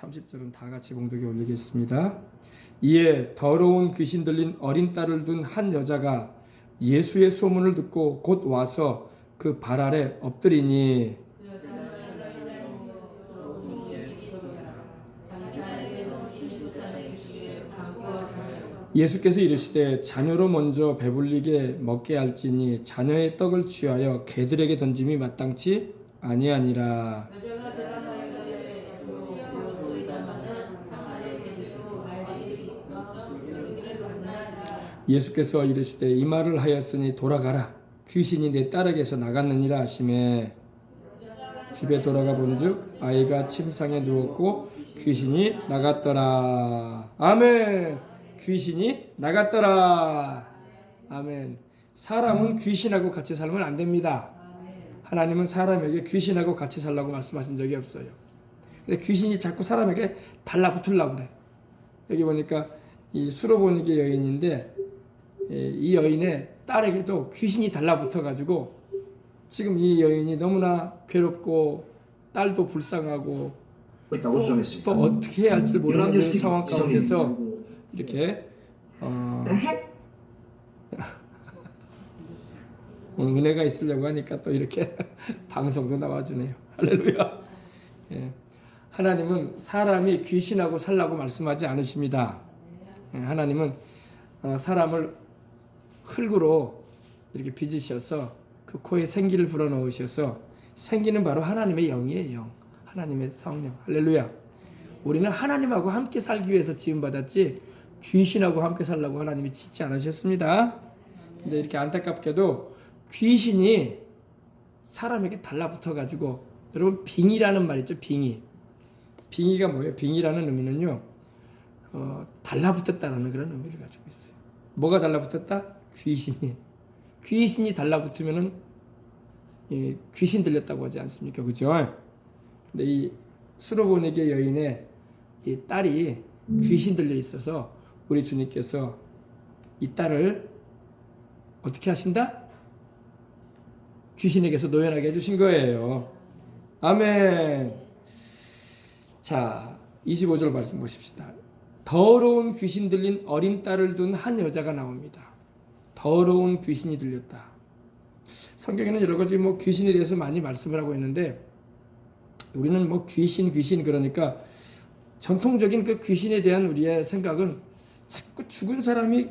30절은 다 같이 봉독에 올리겠습니다. 이에 더러운 귀신 들린 어린 딸을 둔 한 여자가 예수의 소문을 듣고 곧 와서 그 발 아래 엎드리니 예수께서 이르시되 자녀로 먼저 배불리게 먹게 할지니 자녀의 떡을 취하여 개들에게 던짐이 마땅치 아니하니라. 예수께서 이르시되 이 말을 하였으니 돌아가라 귀신이 내 딸에게서 나갔느니라 하시매 집에 돌아가 본즉 아이가 침상에 누웠고 귀신이 나갔더라. 아멘. 귀신이 나갔더라. 아멘. 사람은 귀신하고 같이 살면 안 됩니다. 하나님은 사람에게 귀신하고 같이 살라고 말씀하신 적이 없어요. 근데 귀신이 자꾸 사람에게 달라붙으려고 그래. 여기 보니까 이 수로보니게 여인인데 이 여인의 딸에게도 귀신이 달라붙어가지고 지금 이 여인이 너무나 괴롭고 딸도 불쌍하고 또 어떻게 해야 할지 모르는 상황 가운데서 이렇게 오늘 은혜가 있으려고 하니까 또 이렇게 방송도 나와주네요. 할렐루야. 예. 하나님은 사람이 귀신하고 살라고 말씀하지 않으십니다. 예. 하나님은 사람을 흙으로 이렇게 빚으셔서 그 코에 생기를 불어넣으셔서 생기는 바로 하나님의 영이에요. 영. 하나님의 성령. 할렐루야. 우리는 하나님하고 함께 살기 위해서 지음받았지 귀신하고 함께 살라고 하나님이 짓지 않으셨습니다. 근데 이렇게 안타깝게도 귀신이 사람에게 달라붙어가지고 여러분 빙의라는 말 있죠. 빙의가 뭐예요? 빙의라는 의미는요. 달라붙었다는 그런 의미를 가지고 있어요. 뭐가 달라붙었다? 귀신이 달라붙으면은 귀신 들렸다고 하지 않습니까? 그죠? 근데 이 수로보니게 여인의 이 딸이 귀신 들려 있어서 우리 주님께서 이 딸을 어떻게 하신다? 귀신에게서 노연하게 해주신 거예요. 아멘. 자, 25절 말씀 보십시다. 더러운 귀신 들린 어린 딸을 둔 한 여자가 나옵니다. 더러운 귀신이 들렸다. 성경에는 여러 가지 귀신에 대해서 많이 말씀을 하고 있는데 우리는 귀신 그러니까 전통적인 그 귀신에 대한 우리의 생각은 자꾸 죽은 사람이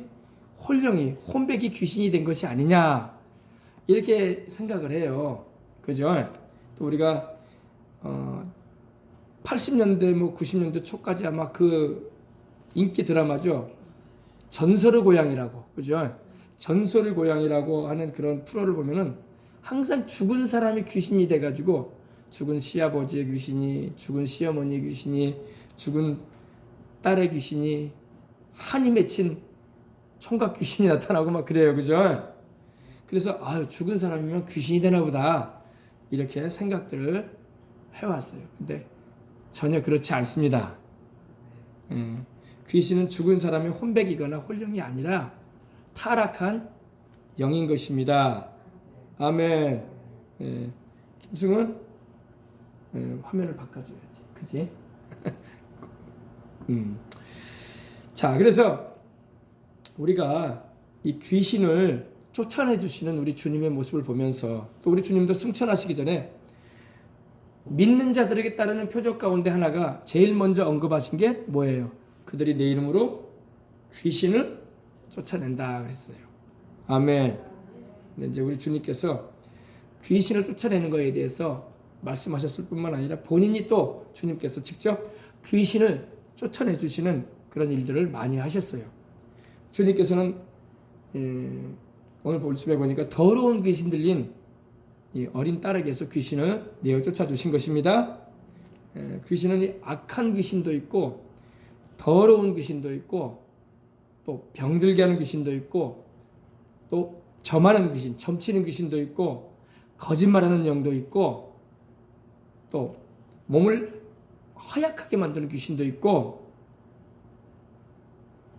혼백이 귀신이 된 것이 아니냐 이렇게 생각을 해요. 그죠? 또 우리가 80년대 90년대 초까지 아마 그 인기 드라마죠. 전설의 고향이라고. 그죠? 전설의 고향이라고 하는 그런 프로를 보면은 항상 죽은 사람이 귀신이 돼가지고 죽은 시아버지의 귀신이, 죽은 시어머니의 귀신이, 죽은 딸의 귀신이, 한이 맺힌 총각 귀신이 나타나고 막 그래요. 그죠? 그래서 죽은 사람이면 귀신이 되나 보다 이렇게 생각들을 해왔어요. 근데 전혀 그렇지 않습니다. 귀신은 죽은 사람의 혼백이거나 혼령이 아니라 타락한 영인 것입니다. 아멘. 김승은 화면을 바꿔줘야지. 그지? 자, 그래서 우리가 이 귀신을 쫓아내 주시는 우리 주님의 모습을 보면서 또 우리 주님도 승천하시기 전에 믿는 자들에게 따르는 표적 가운데 하나가 제일 먼저 언급하신 게 뭐예요? 그들이 내 이름으로 귀신을 쫓아낸다 그랬어요. 아멘. 근데 이제 우리 주님께서 귀신을 쫓아내는 것에 대해서 말씀하셨을 뿐만 아니라 본인이 또 주님께서 직접 귀신을 쫓아내 주시는 그런 일들을 많이 하셨어요. 주님께서는 오늘 본심에 보니까 더러운 귀신 들린 이 어린 딸에게서 귀신을 내어 쫓아 주신 것입니다. 귀신은 악한 귀신도 있고 더러운 귀신도 있고 또 병들게 하는 귀신도 있고 또 점하는 귀신, 점치는 귀신도 있고 거짓말하는 영도 있고 또 몸을 허약하게 만드는 귀신도 있고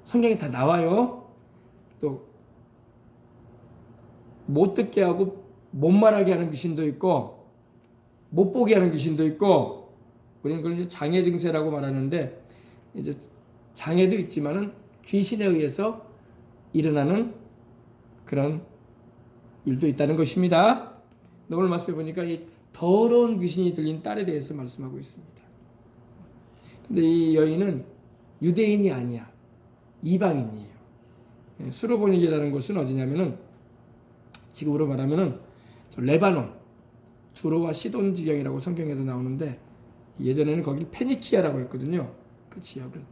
성경에 다 나와요. 또 못 듣게 하고 못 말하게 하는 귀신도 있고 못 보게 하는 귀신도 있고 우리는 그걸 이제 장애 증세라고 말하는데 이제 장애도 있지만은 귀신에 의해서 일어나는 그런 일도 있다는 것입니다. 오늘 말씀해 보니까 이 더러운 귀신이 들린 딸에 대해서 말씀하고 있습니다. 근데 이 여인은 유대인이 아니야. 이방인이에요. 수로보닉이라는 곳은 어디냐면은 지금으로 말하면은 레바논, 두로와 시돈 지경이라고 성경에도 나오는데 예전에는 거길 페니키아라고 했거든요. 그 지역을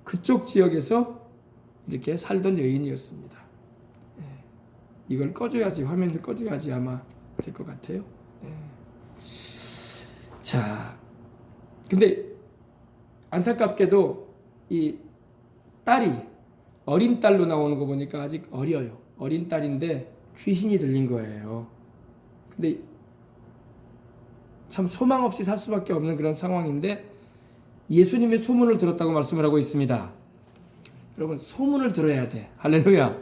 그쪽 지역에서 이렇게 살던 여인이었습니다. 이걸 꺼줘야지, 화면을 꺼줘야지 아마 될 것 같아요. 자, 근데 안타깝게도 이 딸이 어린 딸로 나오는 거 보니까 아직 어려요. 어린 딸인데 귀신이 들린 거예요. 근데 참 소망 없이 살 수밖에 없는 그런 상황인데 예수님의 소문을 들었다고 말씀을 하고 있습니다. 여러분, 소문을 들어야 돼. 할렐루야.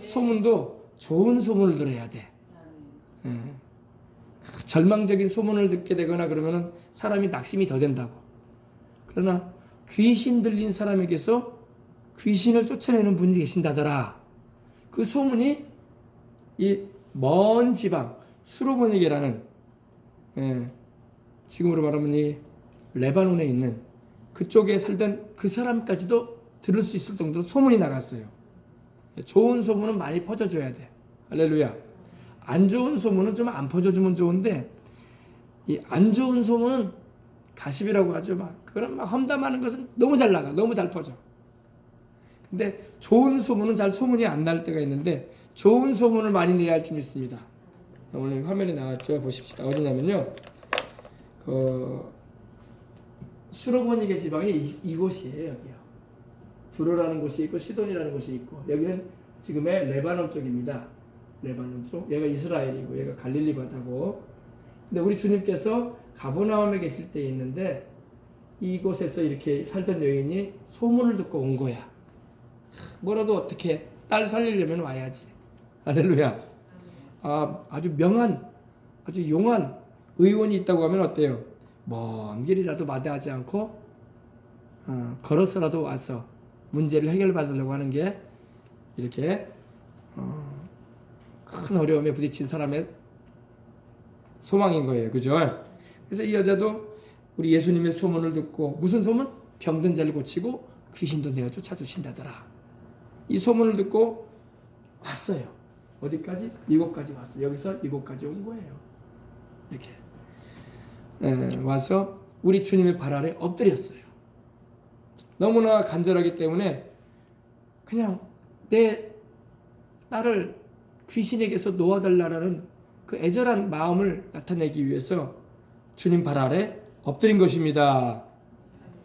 소문도 좋은 소문을 들어야 돼. 절망적인 소문을 듣게 되거나 그러면은 사람이 낙심이 더 된다고. 그러나 귀신 들린 사람에게서 귀신을 쫓아내는 분이 계신다더라. 그 소문이 이 먼 지방 수로보닉이라는 지금으로 말하면 이 레바논에 있는 그쪽에 살던 그 사람까지도 들을 수 있을 정도로 소문이 나갔어요. 좋은 소문은 많이 퍼져줘야 돼. 할렐루야. 안 좋은 소문은 좀 안 퍼져주면 좋은데 이 안 좋은 소문은 가십이라고 하죠. 막 그런 막 험담하는 것은 너무 잘 나가, 너무 잘 퍼져. 근데 좋은 소문은 잘 소문이 안 날 때가 있는데 좋은 소문을 많이 내야 할 줄 있습니다. 오늘 화면에 나왔죠. 보십시다. 어디냐면요. 수로보닉의 지방이 이곳이에요. 여기요. 두로라는 곳이 있고 시돈이라는 곳이 있고 여기는 지금의 레바논 쪽입니다. 레바논 쪽. 얘가 이스라엘이고 얘가 갈릴리 바다고. 근데 우리 주님께서 가버나움에 계실 때 있는데 이곳에서 이렇게 살던 여인이 소문을 듣고 온 거야. 뭐라도 어떻게 딸 살리려면 와야지. 할렐루야. 아주 명한, 아주 용한 의원이 있다고 하면 어때요? 먼 길이라도 마다하지 않고 걸어서라도 와서 문제를 해결받으려고 하는 게 이렇게 큰 어려움에 부딪힌 사람의 소망인 거예요. 그죠? 그래서 이 여자도 우리 예수님의 소문을 듣고 무슨 소문? 병든 자를 고치고 귀신도 내어 쫓아주신다더라. 이 소문을 듣고 왔어요. 어디까지? 이곳까지 왔어요. 여기서 이곳까지 온 거예요. 이렇게 와서 우리 주님의 발 아래 엎드렸어요. 너무나 간절하기 때문에 그냥 내 딸을 귀신에게서 놓아달라는 그 애절한 마음을 나타내기 위해서 주님 발 아래 엎드린 것입니다.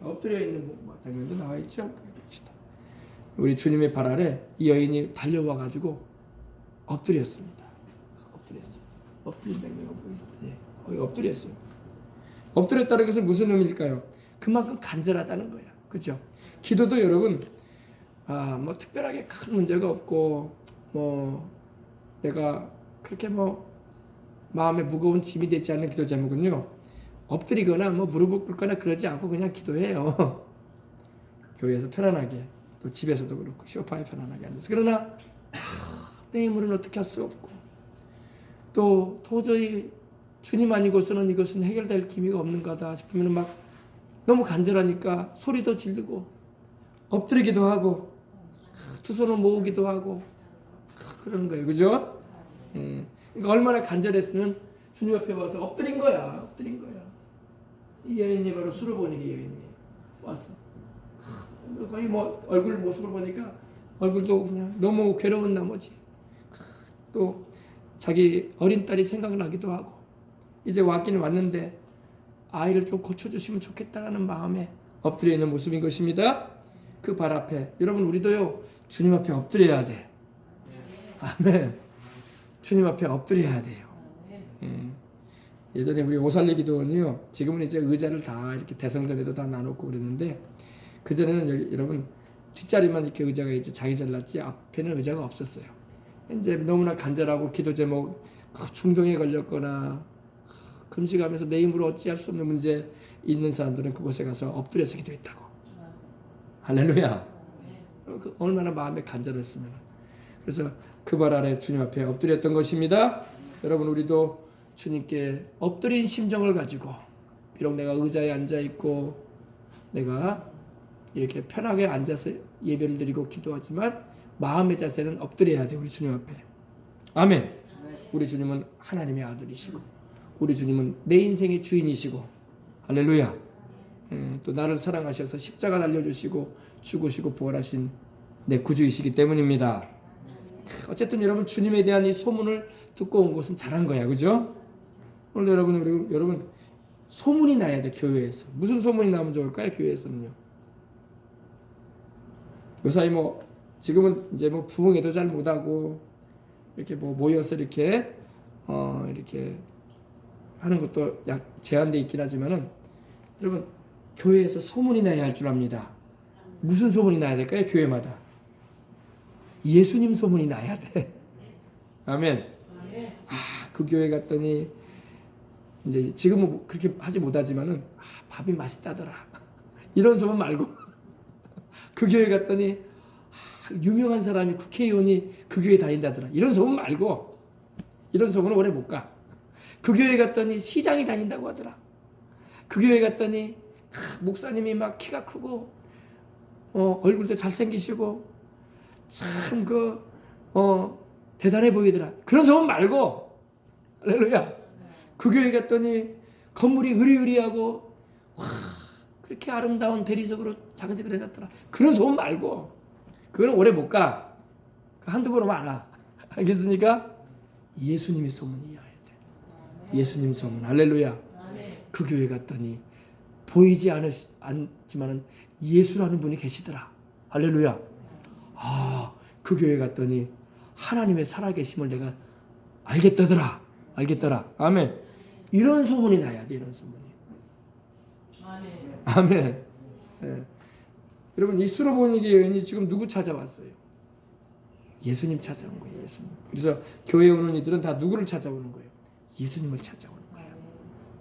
엎드려 있는 장면도 나와 있죠. 우리 주님의 발 아래 이 여인이 달려와 가지고 엎드렸습니다. 엎드렸어요. 엎드린 장면이 보이죠? 거기 엎드렸어요. 엎드렸다는 것은 무슨 의미일까요? 그만큼 간절하다는 거야. 그렇죠? 기도도 여러분 뭐 특별하게 큰 문제가 없고 뭐 내가 그렇게 뭐 마음에 무거운 짐이 되지 않는 기도 제목은요. 엎드리거나 뭐 무릎을 꿇거나 그러지 않고 그냥 기도해요. 교회에서 편안하게 또 집에서도 그렇고 소파에 편안하게 앉아서. 그러나 내 힘으로는 어떻게 할 수 없고 또 도저히 주님 아니고서는 이것은 해결될 기미가 없는 거다 싶으면 막 너무 간절하니까 소리도 지르고 엎드리기도 하고 두 손을 모으기도 하고 그러는 거예요. 그죠? 그러니까 얼마나 간절했으면 주님 앞에 와서 엎드린 거야. 엎드린 거야. 이 여인이 바로 수로보닉의 여인이 와서 거의 뭐 얼굴 모습을 보니까 얼굴도 그냥 너무 괴로운 나머지 또 자기 어린 딸이 생각나기도 하고 이제 왔긴 왔는데 아이를 좀 고쳐주시면 좋겠다라는 마음에 엎드려 있는 모습인 것입니다. 그 발 앞에 여러분 우리도요 주님 앞에 엎드려야 돼. 아멘. 주님 앞에 엎드려야 돼요. 예전에 우리 오살리 기도원이요. 지금은 이제 의자를 다 이렇게 대성전에도 다 나놓고 그랬는데 그 전에는 여러분 뒷자리만 이렇게 의자가 이제 자기 잘랐지 앞에는 의자가 없었어요. 이제 너무나 간절하고 기도 제목 중병에 걸렸거나 금식하면서 내 힘으로 어찌할 수 없는 문제 있는 사람들은 그곳에 가서 엎드려서 기도했다고. 할렐루야. 얼마나 마음에 간절했으면. 그래서 그 발 아래 주님 앞에 엎드렸던 것입니다. 여러분, 우리도 주님께 엎드린 심정을 가지고, 비록 내가 의자에 앉아 있고 내가 이렇게 편하게 앉아서 예배를 드리고 기도하지만 마음의 자세는 엎드려야 돼. 우리 주님 앞에. 아멘. 우리 주님은 하나님의 아들이시고 우리 주님은 내 인생의 주인이시고, 할렐루야. 또 나를 사랑하셔서 십자가 달려주시고 죽으시고 부활하신 내 구주이시기 때문입니다. 어쨌든 여러분, 주님에 대한 이 소문을 듣고 온 것은 잘한 거야, 그죠? 오늘 여러분 소문이 나야 돼. 교회에서 무슨 소문이 나면 좋을까요? 교회에서는요. 요사이 지금은 이제 부흥회도 잘 못하고 이렇게 모여서 이렇게 이렇게 하는 것도 제한돼 있긴 하지만은, 여러분, 교회에서 소문이 나야 할 줄 압니다. 무슨 소문이 나야 될까요? 교회마다 예수님 소문이 나야 돼. 아멘. 그 교회 갔더니 이제 지금은 그렇게 하지 못하지만은 밥이 맛있다더라. 이런 소문 말고 그 교회 갔더니 유명한 사람이 국회의원이 그 교회 다닌다더라. 이런 소문 말고, 이런 소문은 오래 못 가. 그 교회 갔더니 시장이 다닌다고 하더라. 그 교회 갔더니 목사님이 막 키가 크고 얼굴도 잘생기시고 참 대단해 보이더라. 그런 소문 말고, 할렐루야. 그 교회 갔더니 건물이 으리으리하고 그렇게 아름다운 대리석으로 장식을 해놨더라. 그런 소문 말고, 그거는 오래 못 가. 한두 번 오면 안 와. 알겠습니까? 예수님의 소문이어야 돼. 예수님 소문. 할렐루야. 그 교회 갔더니 보이지 않지만은 예수라는 분이 계시더라. 할렐루야. 그 교회 갔더니 하나님의 살아계심을 내가 알겠더라. 아멘. 이런 소문이 나야 돼. 이런 소문이. 아멘. 네. 여러분, 이 수로보니게 여인이 지금 누구 찾아왔어요? 예수님 찾아온 거예요. 예수님. 그래서 교회에 오는 이들은 다 누구를 찾아오는 거예요? 예수님을 찾아오는 거예요.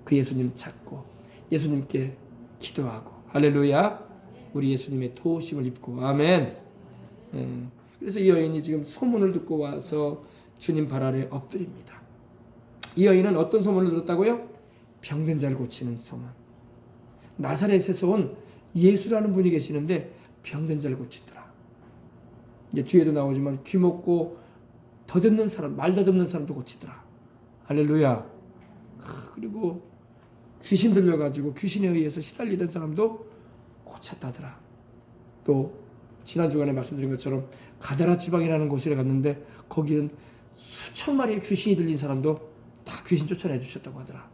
그 예수님 찾고 예수님께 기도하고, 할렐루야. 우리 예수님의 도우심을 입고, 아멘. 그래서 이 여인이 지금 소문을 듣고 와서 주님 발 아래 엎드립니다. 이 여인은 어떤 소문을 들었다고요? 병든 자를 고치는 소문. 나사렛에서 온 예수라는 분이 계시는데 병든 자를 고치더라. 이제 뒤에도 나오지만 귀 먹고 더듬는 사람, 말 더듬는 사람도 고치더라. 할렐루야. 그리고 귀신 들려가지고 귀신에 의해서 시달리던 사람도 고쳤다더라. 또 지난 주간에 말씀드린 것처럼 가다라 지방이라는 곳에 갔는데 거기는 수천 마리의 귀신이 들린 사람도 다 귀신 쫓아내 주셨다고 하더라.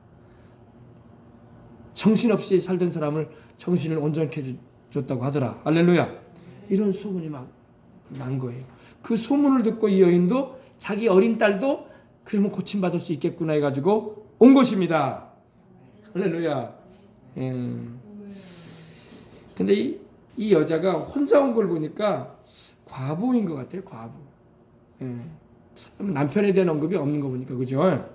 정신없이 살던 사람을 정신을 온전케 줬다고 하더라. 할렐루야. 이런 소문이 막 난 거예요. 그 소문을 듣고 이 여인도 자기 어린 딸도 그러면 고침받을 수 있겠구나 해가지고 온 것입니다. 할렐루야. 근데 이 여자가 혼자 온 걸 보니까 과부인 것 같아요. 과부. 남편에 대한 언급이 없는 거 보니까, 그죠?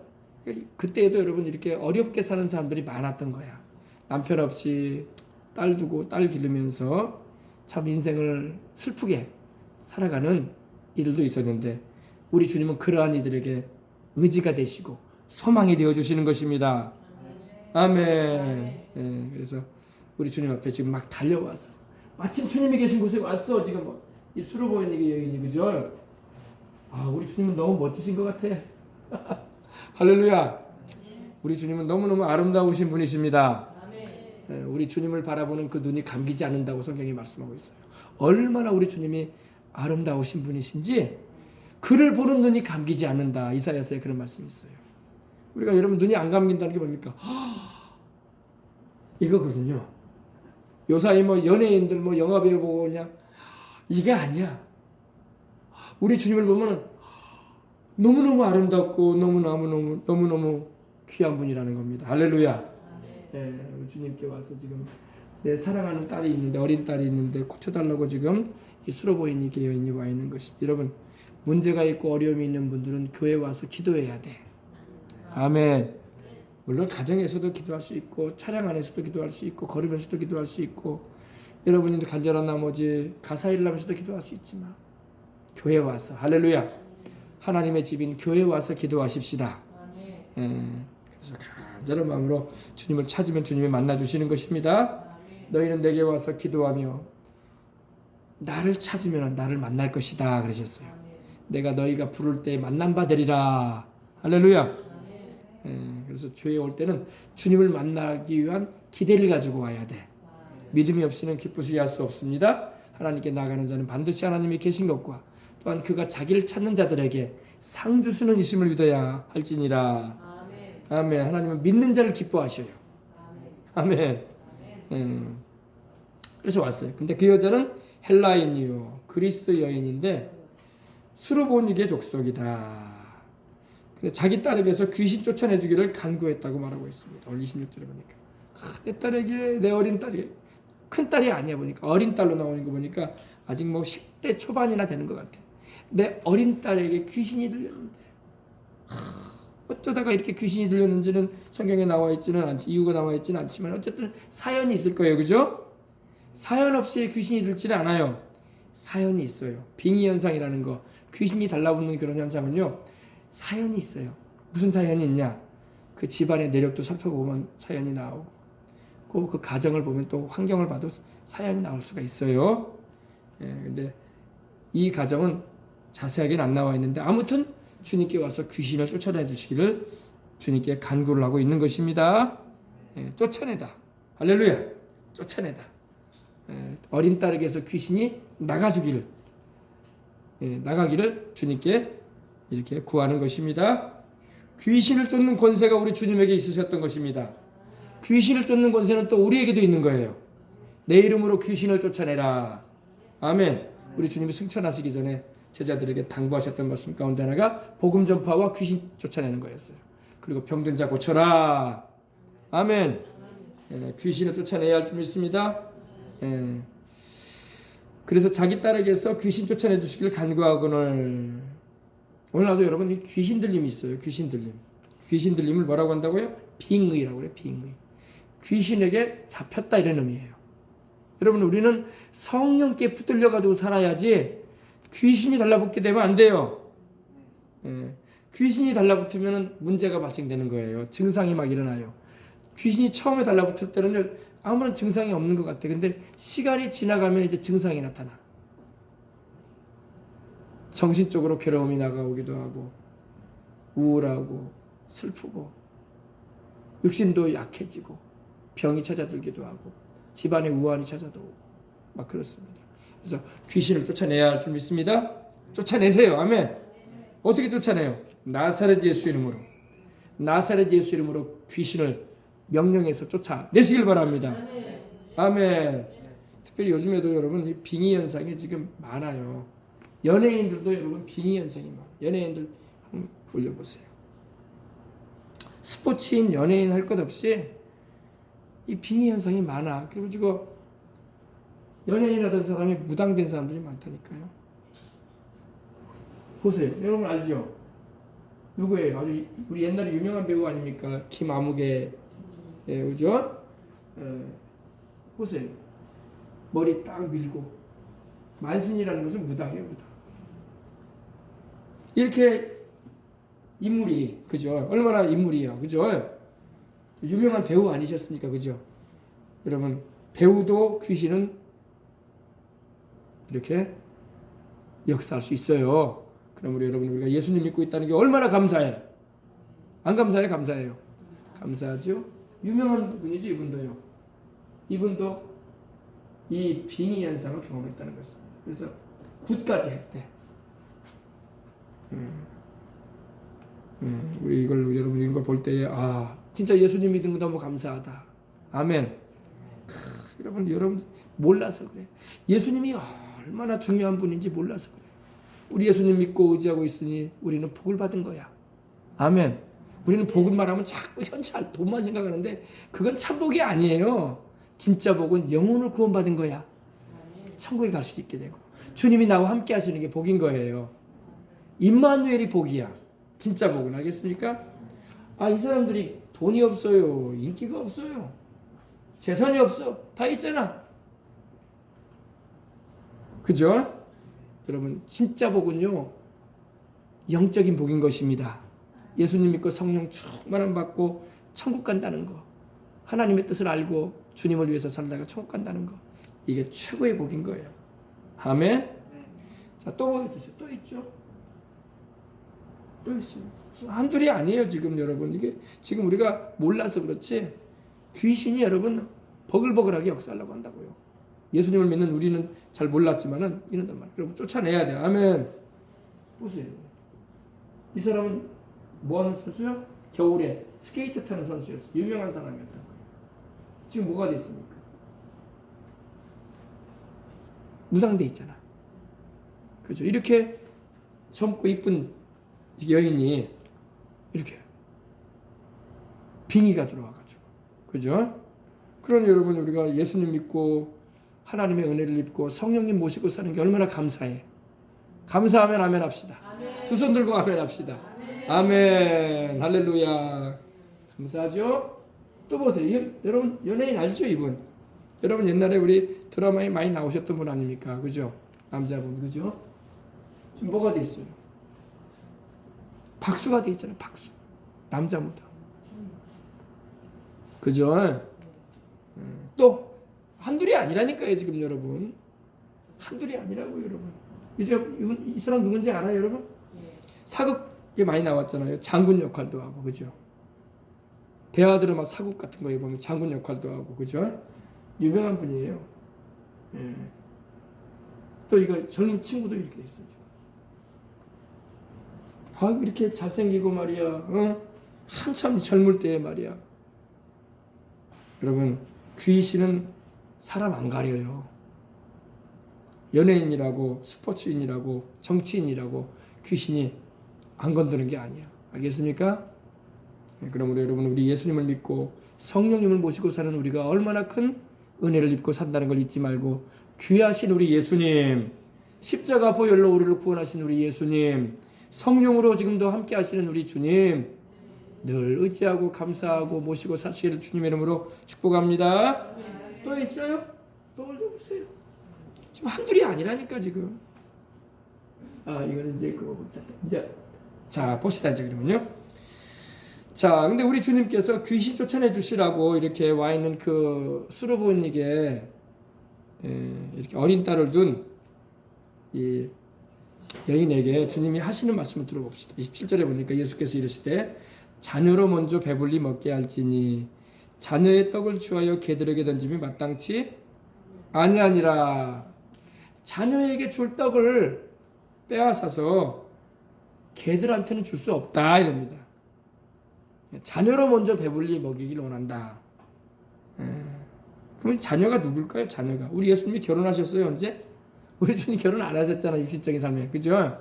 그때에도 여러분 이렇게 어렵게 사는 사람들이 많았던 거야. 남편 없이 딸 두고 딸 기르면서 참 인생을 슬프게 살아가는 이들도 있었는데, 우리 주님은 그러한 이들에게 의지가 되시고 소망이 되어주시는 것입니다. 아멘. 그래서 우리 주님 앞에 지금 막 달려와서 마침 주님이 계신 곳에 왔어. 지금 이 수로보이는 여인이, 그죠? 우리 주님은 너무 멋지신 것 같아. 할렐루야. 우리 주님은 너무너무 아름다우신 분이십니다. 우리 주님을 바라보는 그 눈이 감기지 않는다고 성경이 말씀하고 있어요. 얼마나 우리 주님이 아름다우신 분이신지 그를 보는 눈이 감기지 않는다. 이사야서에 그런 말씀이 있어요. 우리가 여러분 눈이 안 감긴다는 게 뭡니까? 이거거든요. 요사이 연예인들 영화배우 보고 그냥 이게 아니야. 우리 주님을 보면 너무너무 아름답고 너무너무 귀한 분이라는 겁니다. 할렐루야. 주님께 와서 지금 내 사랑하는 딸이 있는데, 어린 딸이 있는데 고쳐달라고 지금 이 수로보이니게 여인이 와 있는 것입니다. 여러분, 문제가 있고 어려움이 있는 분들은 교회 와서 기도해야 돼. 아멘. 물론 가정에서도 기도할 수 있고 차량 안에서도 기도할 수 있고 걸으면서도 기도할 수 있고 여러분이 간절한 나머지 가사일을 하면서도 기도할 수 있지만 교회 와서 할렐루야 하나님의 집인 교회 와서 기도하십시다. 그래서 간절한 마음으로 주님을 찾으면 주님이 만나주시는 것입니다. 너희는 내게 와서 기도하며 나를 찾으면 나를 만날 것이다 그러셨어요. 내가 너희가 부를 때 만남 받으리라. 할렐루야. 그래서 교회에 올 때는 주님을 만나기 위한 기대를 가지고 와야 돼. 믿음이 없이는 기쁘시게 할 수 없습니다. 하나님께 나가는 자는 반드시 하나님이 계신 것과 또한 그가 자기를 찾는 자들에게 상 주시는 이심을 믿어야 할지니라. 아멘. 하나님은 믿는 자를 기뻐하셔요. 아멘. 그래서 왔어요. 근데 그 여자는 헬라인이요 그리스 여인인데 수르보니게 족속이다. 자기 딸에게서 귀신 쫓아내주기를 간구했다고 말하고 있습니다. 오늘 26절에 보니까 내 딸에게 내 어린 딸이 큰 딸이 아니야 보니까 어린 딸로 나오는 거 보니까 아직 뭐 10대 초반이나 되는 것 같아. 내 어린 딸에게 귀신이 들렸는데 어쩌다가 이렇게 귀신이 들렸는지는 성경에 나와 있지는 않지 이유가 나와 있지는 않지만 어쨌든 사연이 있을 거예요. 그죠? 사연 없이 귀신이 들지는 않아요. 사연이 있어요. 빙의 현상이라는 거 귀신이 달라붙는 그런 현상은요. 사연이 있어요. 무슨 사연이 있냐? 그 집안의 내력도 살펴보면 사연이 나오고 그 가정을 보면 또 환경을 봐도 사연이 나올 수가 있어요. 근데 이 가정은 자세하게는 안 나와 있는데 아무튼 주님께 와서 귀신을 쫓아내 주시기를 주님께 간구를 하고 있는 것입니다. 쫓아내다. 할렐루야. 쫓아내다. 어린 딸에게서 귀신이 나가기를 주님께 이렇게 구하는 것입니다. 귀신을 쫓는 권세가 우리 주님에게 있으셨던 것입니다. 귀신을 쫓는 권세는 또 우리에게도 있는 거예요. 내 이름으로 귀신을 쫓아내라. 아멘. 우리 주님이 승천하시기 전에 제자들에게 당부하셨던 말씀 가운데 하나가 복음 전파와 귀신 쫓아내는 거였어요. 그리고 병든 자 고쳐라. 아멘. 귀신을 쫓아내야 할 줄 믿습니다. 그래서 자기 딸에게서 귀신 쫓아내 주시길 간구하거늘. 오늘 나도 여러분 이 귀신 들림이 있어요. 귀신 들림. 귀신 들림을 뭐라고 한다고요? 빙의라고 그래요. 빙의. 귀신에게 잡혔다 이런 의미예요. 여러분 우리는 성령께 붙들려 가지고 살아야지 귀신이 달라붙게 되면 안 돼요. 귀신이 달라붙으면 문제가 발생되는 거예요. 증상이 막 일어나요. 귀신이 처음에 달라붙을 때는 아무런 증상이 없는 것 같아. 근데 시간이 지나가면 이제 증상이 나타나. 정신적으로 괴로움이 나가오기도 하고 우울하고 슬프고 육신도 약해지고 병이 찾아들기도 하고 집안에 우환이 찾아들고 막 그렇습니다. 그래서 귀신을 쫓아내야 할 줄 믿습니다. 쫓아내세요. 아멘. 어떻게 쫓아내요? 나사렛 예수 이름으로. 나사렛 예수 이름으로 귀신을 명령해서 쫓아내시길 바랍니다. 아멘. 특별히 요즘에도 여러분 이 빙의 현상이 지금 많아요. 연예인들도 여러분 빙의 현상이 많아요. 연예인들 한번 올려보세요. 스포츠인 연예인 할 것 없이 이 빙의 현상이 많아. 그리고 지금 연예인이라던 사람이 무당된 사람들이 많다니까요. 보세요. 여러분 알죠? 누구예요? 아주 우리 옛날에 유명한 배우 아닙니까? 김아무개. 그죠? 보세요. 머리 딱 밀고 만신이라는 것은 무당이에요. 무당. 이렇게 인물이 그죠? 얼마나 인물이에요. 그죠? 유명한 배우 아니셨습니까? 그죠? 여러분 배우도 귀신은 이렇게 역사할 수 있어요. 그럼 여러분 우리가 예수님 믿고 있다는 게 얼마나 감사해요. 안 감사해요? 감사해요. 감사하죠? 유명한 분이죠. 이분도요. 이분도 이 빙의 현상을 경험했다는 것입니다. 그래서 굿까지 했대. 우리 이걸 여러분 이런 걸 볼 때 진짜 예수님 믿은 거 너무 감사하다. 아멘. 여러분 몰라서 그래. 예수님이 얼마나 중요한 분인지 몰라서 그래. 우리 예수님 믿고 의지하고 있으니 우리는 복을 받은 거야. 아멘. 우리는 복을 말하면 자꾸 현찰 돈만 생각하는데 그건 참 복이 아니에요. 진짜 복은 영혼을 구원받은 거야. 천국에 갈 수 있게 되고 주님이 나와 함께 하시는 게 복인 거예요. 임마누엘이 복이야. 진짜 복은. 알겠습니까? 이 사람들이 돈이 없어요. 인기가 없어요. 재산이 없어. 다 있잖아. 그죠? 여러분 진짜 복은요 영적인 복인 것입니다. 예수님 믿고 성령 충만함 받고 천국 간다는 거, 하나님의 뜻을 알고 주님을 위해서 살다가 천국 간다는 거, 이게 최고의 복인 거예요. 아멘. 자, 또 보여주세요. 또 있죠. 또 있어요. 한둘이 아니에요. 지금 여러분 이게 지금 우리가 몰라서 그렇지 귀신이 여러분 버글버글하게 역사하려고 한다고요. 예수님을 믿는 우리는 잘 몰랐지만은 이런단 말이에요. 여러분 쫓아내야 돼요. 아멘. 보세요. 이 사람은 뭐 하는 선수요? 겨울에 스케이트 타는 선수였어요. 유명한 사람이었던 거예요. 지금 뭐가 됐습니까? 무당돼 있잖아. 그죠? 이렇게 젊고 이쁜 여인이 이렇게 빙의가 들어와가지고, 그죠? 그런 여러분 우리가 예수님 믿고 하나님의 은혜를 입고 성령님 모시고 사는 게 얼마나 감사해. 감사하면 아멘 합시다. 두 손 들고 아멘 합시다. 아멘. 할렐루야. 감사하죠? 또 보세요. 여러분 연예인 알죠 이분? 여러분 옛날에 우리 드라마에 많이 나오셨던 분 아닙니까? 그죠? 남자분 그죠? 지금 뭐가 돼 있어요? 박수가 돼 있잖아요. 박수. 남자 무당. 그죠? 또 한둘이 아니라니까요 지금 여러분. 한둘이 아니라고요 여러분. 이제 이 사람 누군지 알아요 여러분? 사극에 많이 나왔잖아요. 장군 역할도 하고 그죠? 대화 드라마 사극 같은 거에 보면 장군 역할도 하고 그죠? 유명한 분이에요. 예. 또 이거 젊은 친구도 이렇게 돼 있어요. 아 이렇게 잘생기고 말이야. 한참 젊을 때에 말이야. 여러분 귀신은 사람 안 가려요. 연예인이라고 스포츠인이라고 정치인이라고 귀신이 안 건드는 게 아니야. 알겠습니까? 네, 그러므로 여러분 우리 예수님을 믿고 성령님을 모시고 사는 우리가 얼마나 큰 은혜를 입고 산다는 걸 잊지 말고 귀하신 우리 예수님, 십자가 보혈로 우리를 구원하신 우리 예수님, 성령으로 지금도 함께 하시는 우리 주님 늘 의지하고 감사하고 모시고 사시기를 주님의 이름으로 축복합니다. 또 있어요? 또 올려보세요. 지금 한둘이 아니라니까 지금. 이거는 이제 그거 이제 자 봅시다 이제 그러면요. 자 근데 우리 주님께서 귀신 쫓아내 주시라고 이렇게 와 있는 그 수르보니게 이렇게 어린 딸을 둔 이 여인에게 주님이 하시는 말씀을 들어봅시다. 27절에 보니까 예수께서 이르시되 자녀로 먼저 배불리 먹게 할지니 자녀의 떡을 주하여 개들에게 던짐이 마땅치 아니하니라. 자녀에게 줄 떡을 빼앗아서 개들한테는 줄 수 없다 이럽니다. 자녀로 먼저 배불리 먹이길 원한다. 그러면 자녀가 누굴까요? 자녀가 우리 예수님이 결혼하셨어요 언제? 우리 주님 결혼 안 하셨잖아 육신적인 삶에 그죠?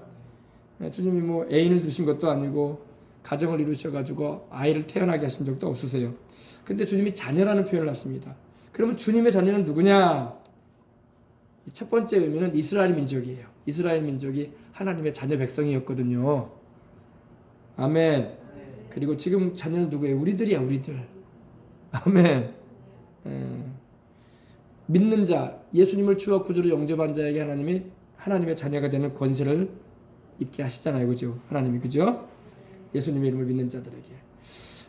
주님이 뭐 애인을 두신 것도 아니고 가정을 이루셔가지고 아이를 태어나게 하신 적도 없으세요. 근데 주님이 자녀라는 표현을 하십니다. 그러면 주님의 자녀는 누구냐? 첫 번째 의미는 이스라엘 민족이에요. 이스라엘 민족이 하나님의 자녀 백성이었거든요. 아멘. 그리고 지금 자녀는 누구예요? 우리들이야 우리들. 아멘. 믿는 자, 예수님을 주와 구주로 영접한 자에게 하나님이 하나님의 자녀가 되는 권세를 입게 하시잖아요. 그죠? 하나님이 그죠? 예수님의 이름을 믿는 자들에게.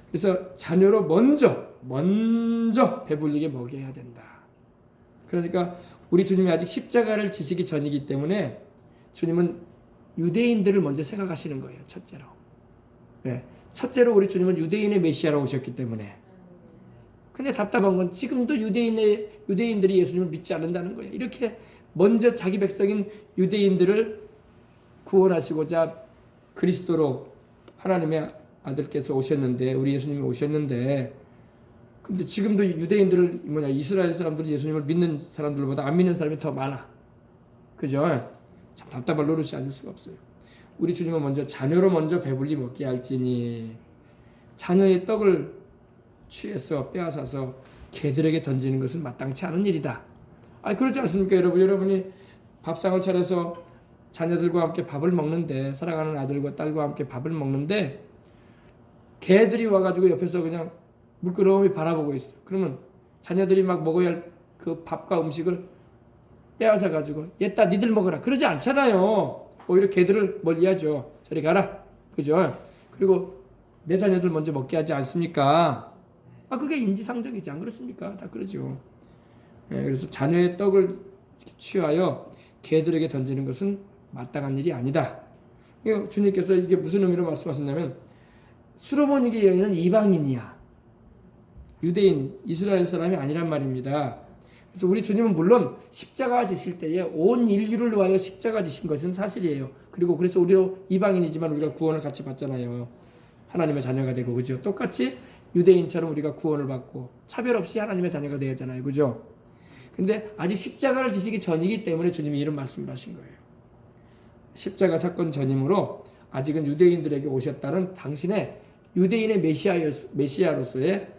그래서 자녀로 먼저 배불리게 먹여야 된다. 그러니까 우리 주님이 아직 십자가를 지시기 전이기 때문에 주님은 유대인들을 먼저 생각하시는 거예요. 첫째로. 네. 첫째로 우리 주님은 유대인의 메시아로 오셨기 때문에. 근데 답답한 건 지금도 유대인들이 예수님을 믿지 않는다는 거예요. 이렇게 먼저 자기 백성인 유대인들을 구원하시고자 그리스도로 하나님의 아들께서 오셨는데 우리 예수님이 오셨는데 근데 지금도 유대인들을 이스라엘 사람들이 예수님을 믿는 사람들보다 안 믿는 사람이 더 많아. 그죠? 참 답답할 노릇이 아닐 수가 없어요. 우리 주님은 먼저 자녀로 먼저 배불리 먹게 할지니 자녀의 떡을 취해서 빼앗아서 개들에게 던지는 것은 마땅치 않은 일이다. 그렇지 않습니까 여러분? 여러분이 밥상을 차려서 자녀들과 함께 밥을 먹는데 사랑하는 아들과 딸과 함께 밥을 먹는데 개들이 와가지고 옆에서 그냥 물끄러미 바라보고 있어. 그러면 자녀들이 막 먹어야 할 그 밥과 음식을 빼앗아 가지고 얘따 니들 먹어라 그러지 않잖아요. 오히려 걔들을 멀리하죠. 저리 가라, 그죠? 그리고 내 자녀들 먼저 먹게 하지 않습니까? 그게 인지상정이지, 안 그렇습니까? 다 그러죠. 그래서 자녀의 떡을 취하여 개들에게 던지는 것은 마땅한 일이 아니다. 주님께서 이게 무슨 의미로 말씀하셨냐면, 수로보니게 여인은 이방인이야. 유대인, 이스라엘 사람이 아니란 말입니다. 그래서 우리 주님은 물론 십자가 지실 때에 온 인류를 위하여 십자가 지신 것은 사실이에요. 그리고 그래서 우리도 이방인이지만 우리가 구원을 같이 받잖아요. 하나님의 자녀가 되고, 그죠? 똑같이 유대인처럼 우리가 구원을 받고 차별 없이 하나님의 자녀가 되었잖아요, 그죠? 근데 아직 십자가를 지시기 전이기 때문에 주님이 이런 말씀을 하신 거예요. 십자가 사건 전이므로 아직은 유대인들에게 오셨다는 당신의 유대인의 메시아로서의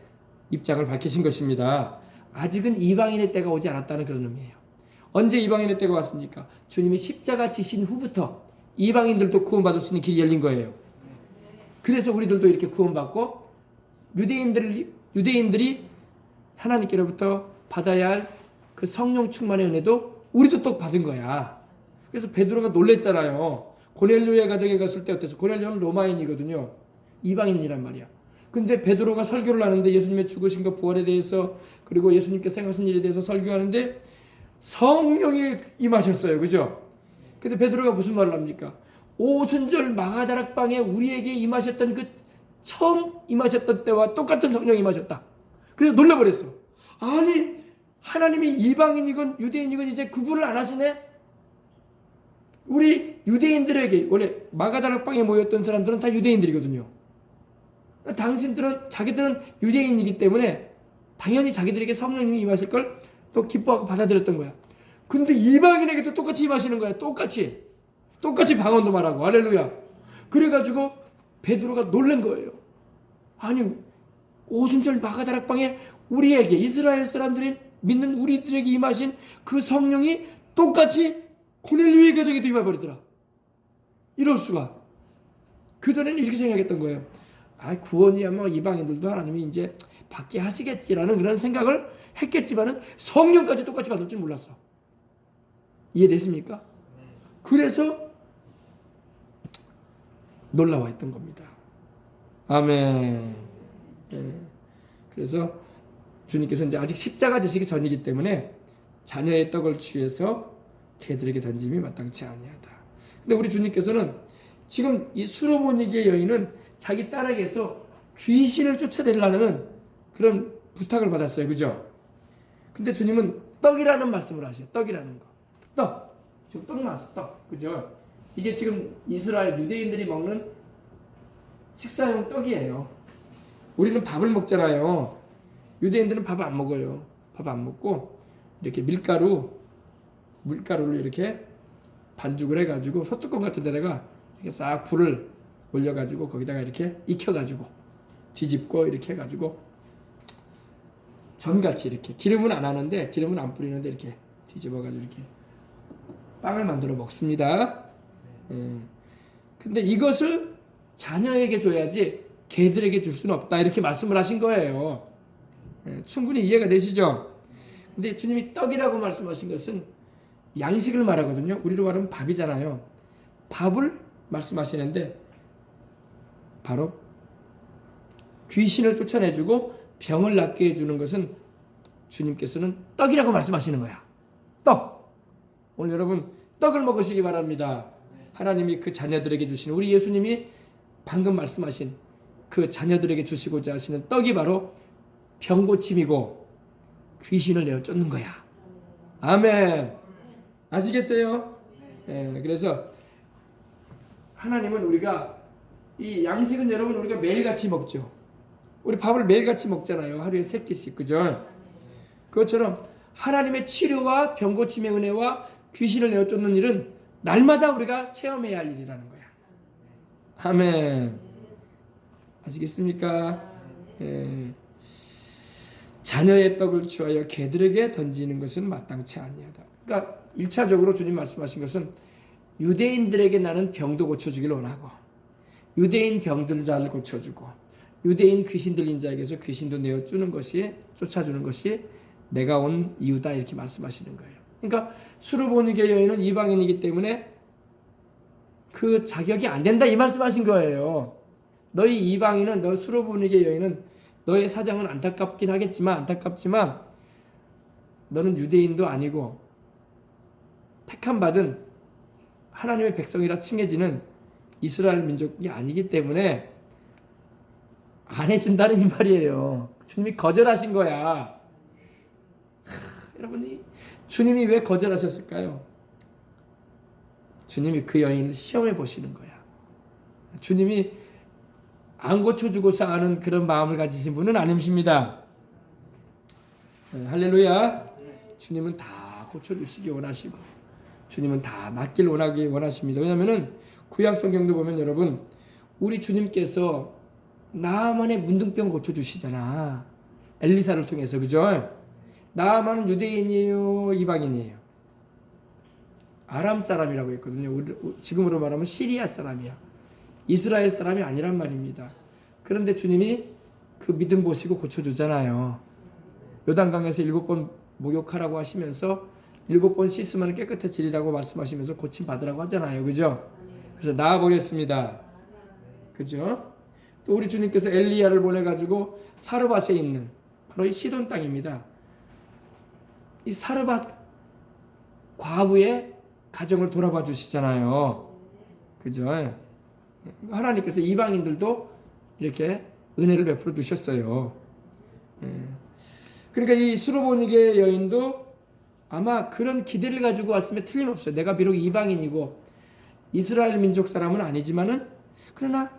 입장을 밝히신 것입니다. 아직은 이방인의 때가 오지 않았다는 그런 의미예요. 언제 이방인의 때가 왔습니까? 주님이 십자가 지신 후부터 이방인들도 구원받을 수 있는 길이 열린 거예요. 그래서 우리들도 이렇게 구원받고 유대인들이 하나님께로부터 받아야 할 그 성령 충만의 은혜도 우리도 또 받은 거야. 그래서 베드로가 놀랬잖아요. 고넬료의 가정에 갔을 때 어땠어? 고넬료는 로마인이거든요. 이방인이란 말이야. 근데 베드로가 설교를 하는데 예수님의 죽으신과 부활에 대해서, 그리고 예수님께서 행하신 일에 대해서 설교하는데 성령이 임하셨어요. 그죠? 근데 베드로가 무슨 말을 합니까? 오순절 마가다락방에 우리에게 임하셨던 그 처음 임하셨던 때와 똑같은 성령이 임하셨다. 그래서 놀라버렸어. 아니, 하나님이 이방인이건 유대인이건 이제 구분을 안 하시네? 우리 유대인들에게, 원래 마가다락방에 모였던 사람들은 다 유대인들이거든요. 자기들은 유대인이기 때문에 당연히 자기들에게 성령님이 임하실 걸 또 기뻐하고 받아들였던 거야. 근데 이방인에게도 똑같이 임하시는 거야. 똑같이 방언도 말하고. 할렐루야. 그래가지고 베드로가 놀란 거예요. 아니, 오순절 마가다락방에 우리에게, 이스라엘 사람들이 믿는 우리들에게 임하신 그 성령이 똑같이 고넬료의 가정에도 임해버리더라. 이럴 수가. 그전에는 이렇게 생각했던 거예요. 구원이야 뭐 이방인들도 하나님이 이제 받게 하시겠지라는 그런 생각을 했겠지만은 성령까지 똑같이 받을 줄 몰랐어. 이해됐습니까? 그래서 놀라워 했던 겁니다. 아멘. 그래서 주님께서 이제 아직 십자가 지시기 전이기 때문에 자녀의 떡을 취해서 개들에게 던짐이 마땅치 아니하다. 근데 우리 주님께서는 지금 이 수로보니게 여인은 자기 딸에게서 귀신을 쫓아내려는 그런 부탁을 받았어요. 그죠? 근데 주님은 떡이라는 말씀을 하셔요. 떡이라는 거. 떡. 지금 떡 나왔어. 떡. 그죠? 이게 지금 이스라엘 유대인들이 먹는 식사용 떡이에요. 우리는 밥을 먹잖아요. 유대인들은 밥 안 먹어요. 밥 안 먹고 이렇게 밀가루를 이렇게 반죽을 해가지고 소뚜껑 같은 데다가 이렇게 싹 불을 올려가지고 거기다가 이렇게 익혀가지고 뒤집고 이렇게 해가지고 전같이 이렇게 기름은 안 하는데, 기름은 안 뿌리는데 이렇게 뒤집어가지고 이렇게 빵을 만들어 먹습니다. 근데 이것을 자녀에게 줘야지 개들에게 줄 수는 없다, 이렇게 말씀을 하신 거예요. 충분히 이해가 되시죠? 근데 주님이 떡이라고 말씀하신 것은 양식을 말하거든요. 우리로 말하면 밥이잖아요. 밥을 말씀하시는데 바로 귀신을 쫓아내주고 병을 낫게 해주는 것은 주님께서는 떡이라고 말씀하시는 거야. 떡. 오늘 여러분 떡을 먹으시기 바랍니다. 하나님이 그 자녀들에게 주시는, 우리 예수님이 방금 말씀하신 그 자녀들에게 주시고자 하시는 떡이 바로 병고침이고 귀신을 내어 쫓는 거야. 아멘. 아시겠어요? 그래서 하나님은 우리가 이 양식은 여러분 우리가 매일같이 먹죠. 우리 밥을 매일같이 먹잖아요. 하루에 3끼씩. 그죠? 그것처럼 하나님의 치료와 병고침의 은혜와 귀신을 내어 쫓는 일은 날마다 우리가 체험해야 할 일이라는 거야. 아멘. 아시겠습니까? 자녀의 떡을 취하여 개들에게 던지는 것은 마땅치 아니하다. 그러니까 1차적으로 주님 말씀하신 것은 유대인들에게 나는 병도 고쳐주길 원하고, 유대인 병들 잘 고쳐주고, 유대인 귀신 들린 자에게서 귀신도 쫓아주는 것이 내가 온 이유다 이렇게 말씀하시는 거예요. 그러니까 수르보니게 여인은 이방인이기 때문에 그 자격이 안 된다 이 말씀하신 거예요. 너희 이방인은 너 수르보니게 여인은 너의 사정은 안타깝지만 너는 유대인도 아니고 택함 받은 하나님의 백성이라 칭해지는 이스라엘 민족이 아니기 때문에 안 해준다는 이 말이에요. 주님이 거절하신 거야. 여러분이 주님이 왜 거절하셨을까요? 주님이 그 여인을 시험해 보시는 거야. 주님이 안 고쳐주고자 하는 그런 마음을 가지신 분은 아니십니다. 할렐루야. 주님은 다 고쳐주시기 원하시고 주님은 다 낫길 원하십니다. 왜냐하면 구약 성경도 보면 여러분 우리 주님께서 나아만의 문둥병 고쳐주시잖아. 엘리사를 통해서. 그죠? 나아만은 유대인이에요? 이방인이에요? 아람 사람이라고 했거든요. 지금으로 말하면 시리아 사람이야. 이스라엘 사람이 아니란 말입니다. 그런데 주님이 그 믿음 보시고 고쳐주잖아요. 요단강에서 7번 목욕하라고 하시면서 7번 씻으면 깨끗해지리라고 말씀하시면서 고침 받으라고 하잖아요. 그죠? 그래서 나아버렸습니다. 그죠? 또 우리 주님께서 엘리야를 보내가지고 사르밧에 있는 바로 이 시돈 땅입니다. 이 사르밧 과부의 가정을 돌아봐 주시잖아요. 그죠? 하나님께서 이방인들도 이렇게 은혜를 베풀어 주셨어요. 그러니까 이 수르보니게 여인도 아마 그런 기대를 가지고 왔으면 틀림없어요. 내가 비록 이방인이고 이스라엘 민족 사람은 아니지만은 그러나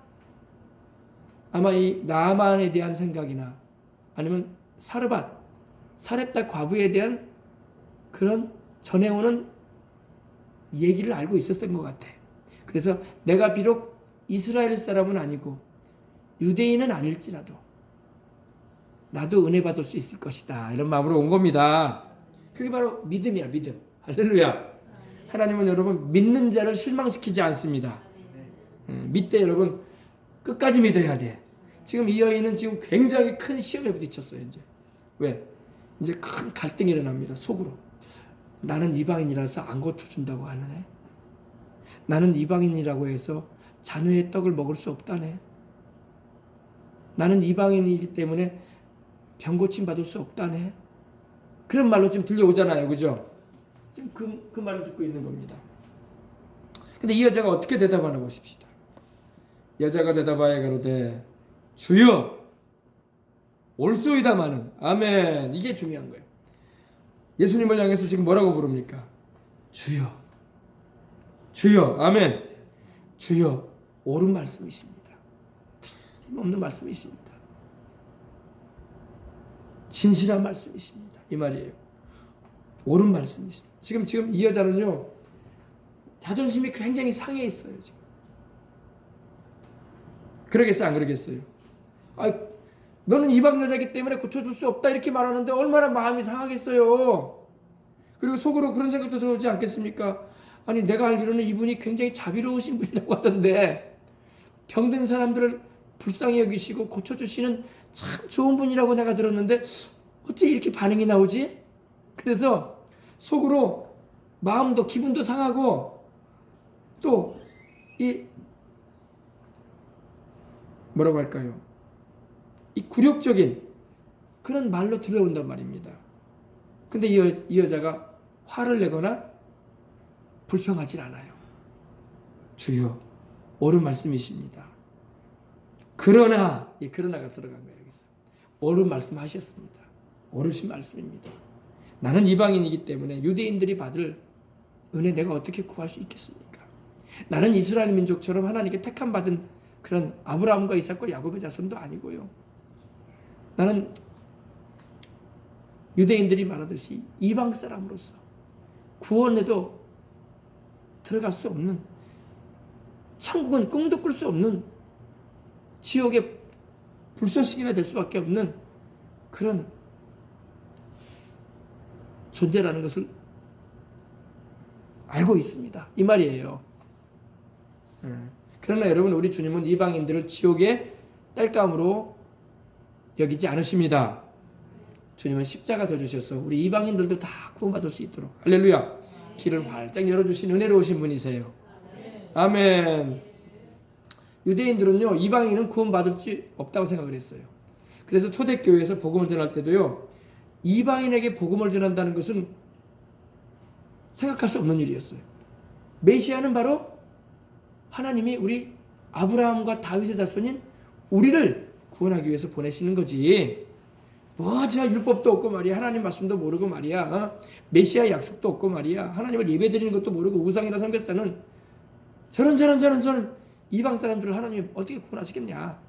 아마 이 나아만에 대한 생각이나 아니면 사렙다 과부에 대한 그런 전해오는 얘기를 알고 있었던 것 같아. 그래서 내가 비록 이스라엘 사람은 아니고 유대인은 아닐지라도 나도 은혜 받을 수 있을 것이다. 이런 마음으로 온 겁니다. 그게 바로 믿음이야, 믿음. 할렐루야. 하나님은 여러분 믿는 자를 실망시키지 않습니다. 믿되 여러분 끝까지 믿어야 돼. 지금 이 여인은 지금 굉장히 큰 시험에 부딪혔어요. 이제 왜? 이제 큰 갈등이 일어납니다. 속으로. 나는 이방인이라서 안 고쳐준다고 하네. 나는 이방인이라고 해서 자녀의 떡을 먹을 수 없다네. 나는 이방인이기 때문에 병고침 받을 수 없다네. 그런 말로 지금 들려오잖아요. 그죠? 지금 그 말을 듣고 있는 겁니다. 근데 이 여자가 어떻게 대답하나 보십시다. 여자가 대답하여 가로되 주여 올소이다마는 아멘. 이게 중요한 거예요. 예수님을 향해서 지금 뭐라고 부릅니까? 주여 주여 아멘. 주여 옳은 말씀이십니다. 힘없는 말씀이십니다. 진실한 말씀이십니다. 이 말이에요. 옳은 말씀이십니다. 지금 이 여자는요 자존심이 굉장히 상해 있어요. 지금. 그러겠어요? 안 그러겠어요? 너는 이방 여자이기 때문에 고쳐줄 수 없다 이렇게 말하는데 얼마나 마음이 상하겠어요. 그리고 속으로 그런 생각도 들어오지 않겠습니까? 아니 내가 알기로는 이분이 굉장히 자비로우신 분이라고 하던데 병든 사람들을 불쌍히 여기시고 고쳐주시는 참 좋은 분이라고 내가 들었는데 어찌 이렇게 반응이 나오지? 그래서 속으로 마음도 기분도 상하고 또 이 뭐라고 할까요? 이 굴욕적인 그런 말로 들려온단 말입니다. 근데 이 여자가 화를 내거나 불평하지 않아요. 주여 옳은 말씀이십니다. 그러나 이 그러나가 들어간 거예요. 여기서 옳은 말씀하셨습니다. 옳으신 말씀입니다. 나는 이방인이기 때문에 유대인들이 받을 은혜 내가 어떻게 구할 수 있겠습니까? 나는 이스라엘 민족처럼 하나님께 택함 받은 그런 아브라함과 이삭과 야곱의 자손도 아니고요. 나는 유대인들이 말하듯이 이방 사람으로서 구원에도 들어갈 수 없는, 천국은 꿈도 꿀 수 없는, 지옥의 불쏘시개가 될 수밖에 없는 그런 존재라는 것을 알고 있습니다. 이 말이에요. 그러나 여러분 우리 주님은 이방인들을 지옥의 땔감으로 여기지 않으십니다. 주님은 십자가 져 주셔서 우리 이방인들도 다 구원받을 수 있도록 할렐루야 길을 활짝 열어주신 은혜로우신 분이세요. 아멘. 유대인들은요 이방인은 구원받을 수 없다고 생각을 했어요. 그래서 초대교회에서 복음을 전할 때도요 이방인에게 복음을 전한다는 것은 생각할 수 없는 일이었어요. 메시아는 바로 하나님이 우리 아브라함과 다윗의 자손인 우리를 구원하기 위해서 보내시는 거지. 저 율법도 없고 말이야. 하나님 말씀도 모르고 말이야. 메시아 약속도 없고 말이야. 하나님을 예배드리는 것도 모르고 우상이나 섬겼다는 저런 이방 사람들을 하나님이 어떻게 구원하시겠냐.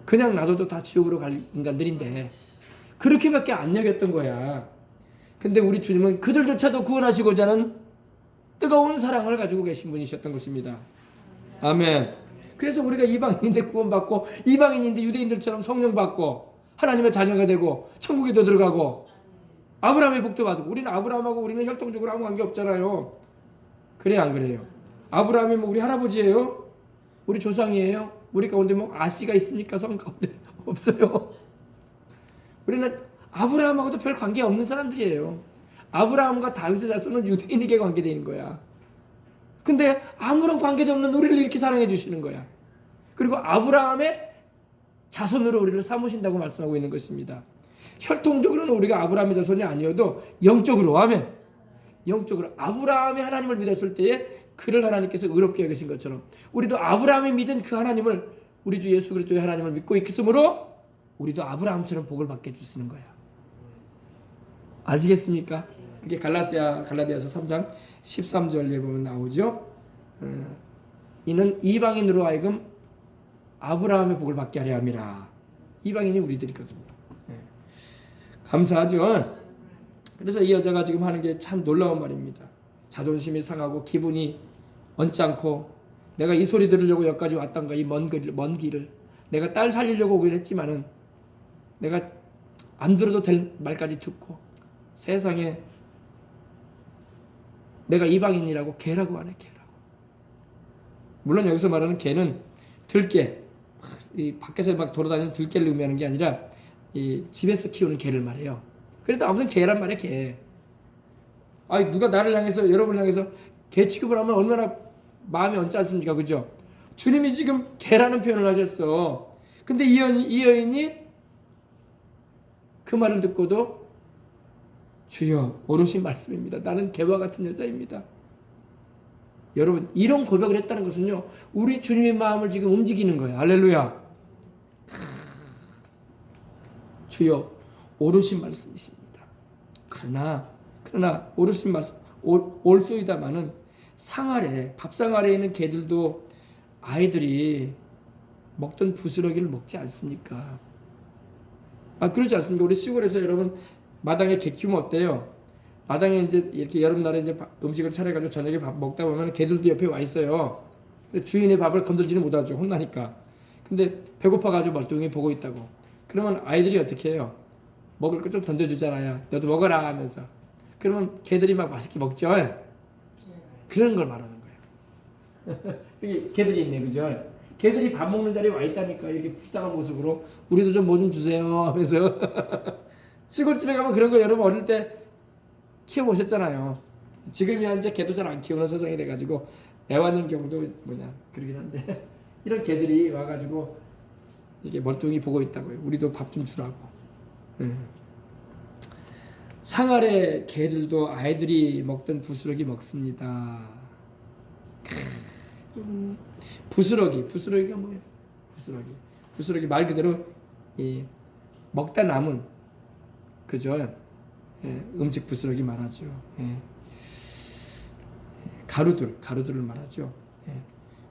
그냥 놔둬도 다 지옥으로 갈 인간들인데 그렇게밖에 안 여겼던 거야. 근데 우리 주님은 그들조차도 구원하시고자 하는 뜨거운 사랑을 가지고 계신 분이셨던 것입니다. 아멘. 그래서 우리가 이방인인데 구원받고 이방인인데 유대인들처럼 성령 받고 하나님의 자녀가 되고 천국에도 들어가고 아브라함의 복도 받고 우리는 아브라함하고 우리는 혈통적으로 아무 관계 없잖아요. 그래 안 그래요? 아브라함이 뭐 우리 할아버지예요? 우리 조상이에요? 우리 가운데 뭐 아씨가 있습니까? 성 가운데 없어요. 우리는 아브라함하고도 별 관계 없는 사람들이에요. 아브라함과 다윗의 자손은 유대인에게 관계되는 거야. 근데 아무런 관계도 없는 우리를 이렇게 사랑해 주시는 거야. 그리고 아브라함의 자손으로 우리를 삼으신다고 말씀하고 있는 것입니다. 혈통적으로는 우리가 아브라함의 자손이 아니어도 영적으로 아멘. 영적으로 아브라함이 하나님을 믿었을 때에 그를 하나님께서 의롭게 여기신 것처럼 우리도 아브라함이 믿은 그 하나님을 우리 주 예수 그리스도의 하나님을 믿고 있음으로 우리도 아브라함처럼 복을 받게 해주시는 거야. 아시겠습니까? 그게 갈라디아서 3장 13절에 보면 나오죠. 이는 이방인으로 하여금 아브라함의 복을 받게 하려 함이라. 이방인이 우리들이거든요. 감사하죠. 그래서 이 여자가 지금 하는 게 참 놀라운 말입니다. 자존심이 상하고 기분이 언짢고 내가 이 소리 들으려고 여기까지 왔던가 이 먼 길을 내가 딸 살리려고 오긴 했지만은 내가 안 들어도 될 말까지 듣고 세상에 내가 이방인이라고 개라고 하네. 개라고. 물론 여기서 말하는 개는 들개, 이 밖에서 막 돌아다니는 들개를 의미하는 게 아니라 이 집에서 키우는 개를 말해요. 그래도 아무튼 개란 말이야. 개. 아니 누가 나를 향해서 여러분을 향해서 개 취급을 하면 얼마나 마음이 언짢습니까? 그죠? 주님이 지금 개라는 표현을 하셨어. 근데 이 여인이 그 말을 듣고도 주여 오롯이 말씀입니다. 나는 개와 같은 여자입니다. 여러분 이런 고백을 했다는 것은요 우리 주님의 마음을 지금 움직이는 거예요. 할렐루야. 주여 오롯이 말씀이십니다. 그러나 오롯이 말씀 올소이다마는 상 아래 밥상 아래에 있는 개들도 아이들이 먹던 부스러기를 먹지 않습니까? 그러지 않습니까? 우리 시골에서 여러분 마당에 개 키우면 어때요? 마당에 이제 이렇게 여름날에 이제 음식을 차려가지고 저녁에 밥 먹다 보면 개들도 옆에 와 있어요. 주인의 밥을 건들지는 못하죠. 혼나니까. 근데 배고파가지고 멀뚱히 보고 있다고. 그러면 아이들이 어떻게 해요? 먹을 거 좀 던져주잖아요. 너도 먹어라 하면서. 그러면 개들이 막 맛있게 먹죠. 그런 걸 말하는 거예요. 여기 개들이 있네, 그죠? 개들이 밥 먹는 자리에 와 있다니까. 이렇게 불쌍한 모습으로 우리도 좀 뭐 좀 주세요 하면서. 시골집에 가면 그런 거 여러분 어릴 때 키워보셨잖아요. 지금이야 이제 개도 잘 안 키우는 세상이 돼가지고 애완인 경우도 그러긴 한데 이런 개들이 와가지고 이게 멀뚱히 보고 있다고요. 우리도 밥 좀 주라고. 상 아래 개들도 아이들이 먹던 부스러기 먹습니다. 부스러기가 뭐예요? 부스러기 말 그대로 이 먹다 남은 그죠? 음식 부스러기 말하죠. 가루들을 말하죠.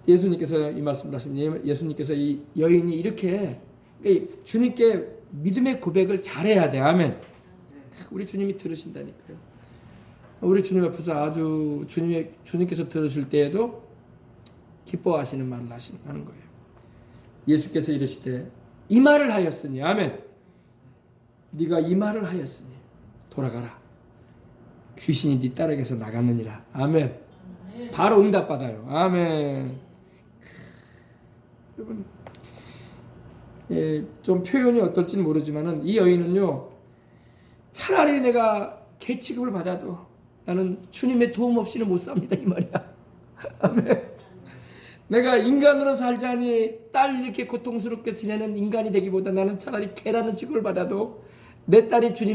예수님께서 이 말씀을 하신 예수님께서 이 여인이 이렇게 그러니까 주님께 믿음의 고백을 잘해야 돼. 아멘. 우리 주님이 들으신다니까요. 우리 주님 앞에서 아주 주님께서 들으실 때에도 기뻐하시는 말을 하는 거예요. 예수께서 이르시되 이 말을 하였으니 아멘. 네가 이 말을 하였으니 돌아가라. 귀신이 네 딸에게서 나갔느니라. 아멘. 바로 응답받아요. 아멘. 여러분 좀 표현이 어떨지는 모르지만은 이 여인은요, 차라리 내가 개 취급을 받아도 나는 주님의 도움 없이는 못 삽니다 이 말이야. 아멘. 내가 인간으로 살자니 딸 이렇게 고통스럽게 지내는 인간이 되기보다 나는 차라리 개라는 취급을 받아도 내 딸이 주님